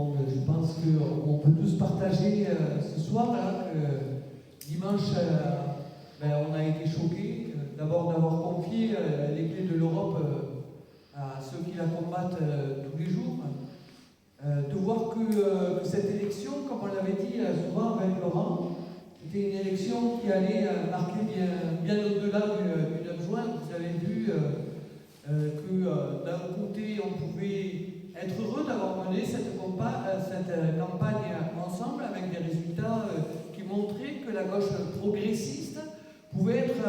Bon, je pense qu'on peut tous partager ce soir là, que dimanche, on a été choqués d'abord d'avoir confié les clés de l'Europe à ceux qui la combattent tous les jours. De voir que cette élection, comme on l'avait dit souvent avec Laurent, c'était une élection qui allait marquer bien au-delà du 9 juin. Vous avez vu que d'un côté, on pouvait être heureux d'avoir mené cette campagne ensemble avec des résultats qui montraient que la gauche progressiste pouvait être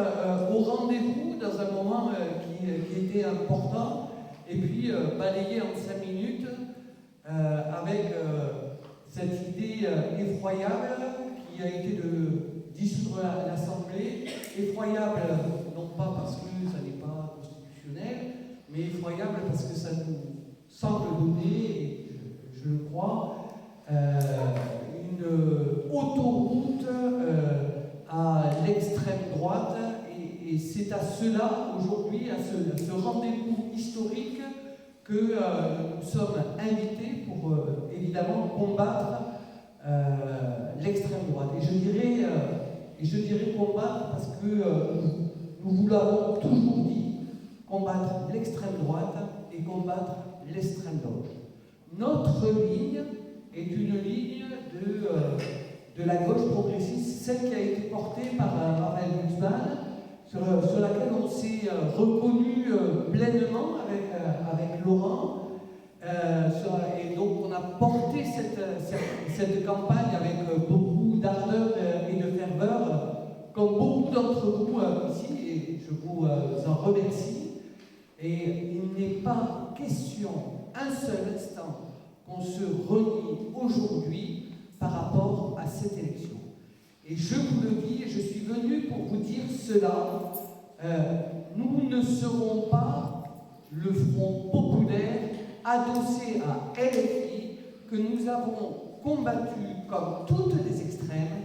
au rendez-vous dans un moment qui était important et puis balayer en 5 minutes avec cette idée effroyable qui a été de dissoudre l'Assemblée, effroyable non pas parce que ça n'est pas constitutionnel, mais effroyable parce que ça nous semble donner, et je le crois, une autoroute à l'extrême droite, et c'est à cela aujourd'hui, à ce rendez-vous historique, que nous sommes invités pour évidemment combattre l'extrême droite. Et je dirais combattre parce que nous vous l'avons toujours dit, combattre l'extrême droite et combattre l'extrême gauche. Notre ligne est une ligne de la gauche progressiste, celle qui a été portée par Raphaël Glucksmann, sur laquelle on s'est reconnu pleinement avec Laurent. Et donc on a porté cette campagne avec beaucoup d'ardeur et de ferveur, comme beaucoup d'entre vous ici, et je vous en remercie. Et il n'est pas question un seul instant qu'on se renie aujourd'hui par rapport à cette élection. Et je vous le dis, et je suis venu pour vous dire cela, nous ne serons pas le Front populaire adossé à LFI que nous avons combattu comme toutes les extrêmes,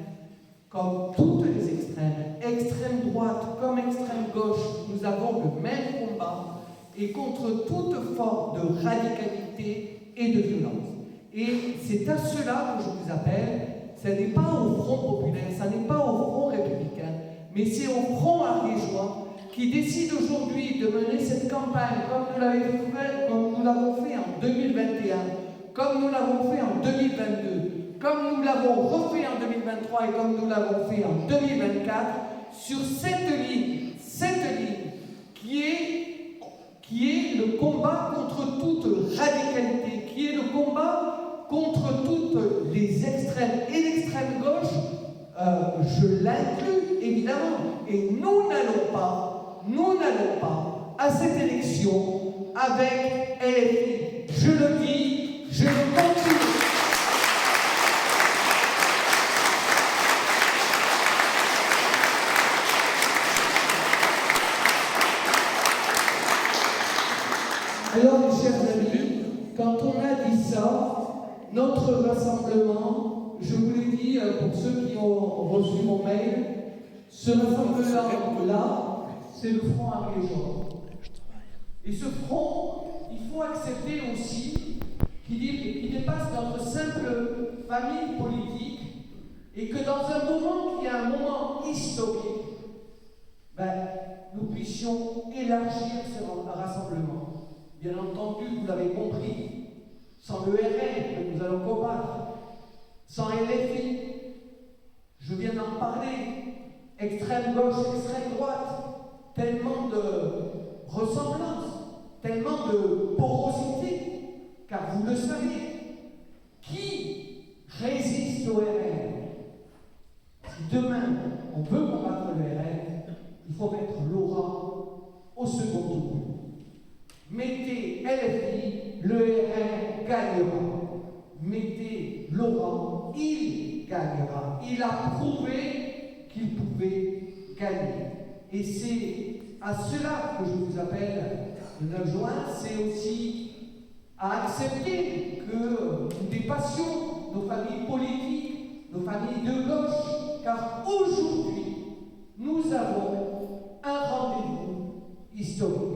extrême droite comme extrême gauche, nous avons le même combat, et contre toute forme de radicalité et de violence. Et c'est à cela que je vous appelle. Ce n'est pas au Front populaire, ce n'est pas au Front républicain, mais c'est au Front ariégeois qui décide aujourd'hui de mener cette campagne comme nous l'avons fait en 2021, comme nous l'avons fait en 2022, comme nous l'avons refait en 2023 et comme nous l'avons fait en 2024, sur cette ligne qui est le combat contre toute radicalité, qui est le combat contre toutes les extrêmes. Et l'extrême gauche, je l'inclus évidemment. Et nous n'allons pas à cette élection avec LFI. Je le dis, je le continue. Alors, mes chers amis, quand on a dit ça, notre rassemblement, je vous l'ai dit pour ceux qui ont reçu mon mail, ce rassemblement-là, c'est le Front ariégeois. Et ce front, il faut accepter aussi qu'il dépasse notre simple famille politique et que dans un moment qui est un moment historique, nous puissions élargir ce rassemblement. Bien entendu, vous l'avez compris, sans le RN que nous allons combattre, sans LFI, je viens d'en parler, extrême gauche, extrême droite, tellement de ressemblance, tellement de porosité, car vous le savez, qui résiste au RN? Si demain on veut combattre le RN, il faut mettre Laurent au second tour. Mettez LFI, le RN gagnera. Mettez Laurent, il gagnera. Il a prouvé qu'il pouvait gagner. Et c'est à cela que je vous appelle le 9 juin, c'est aussi à accepter que nous dépassions nos familles politiques, nos familles de gauche, car aujourd'hui, nous avons un rendez-vous historique.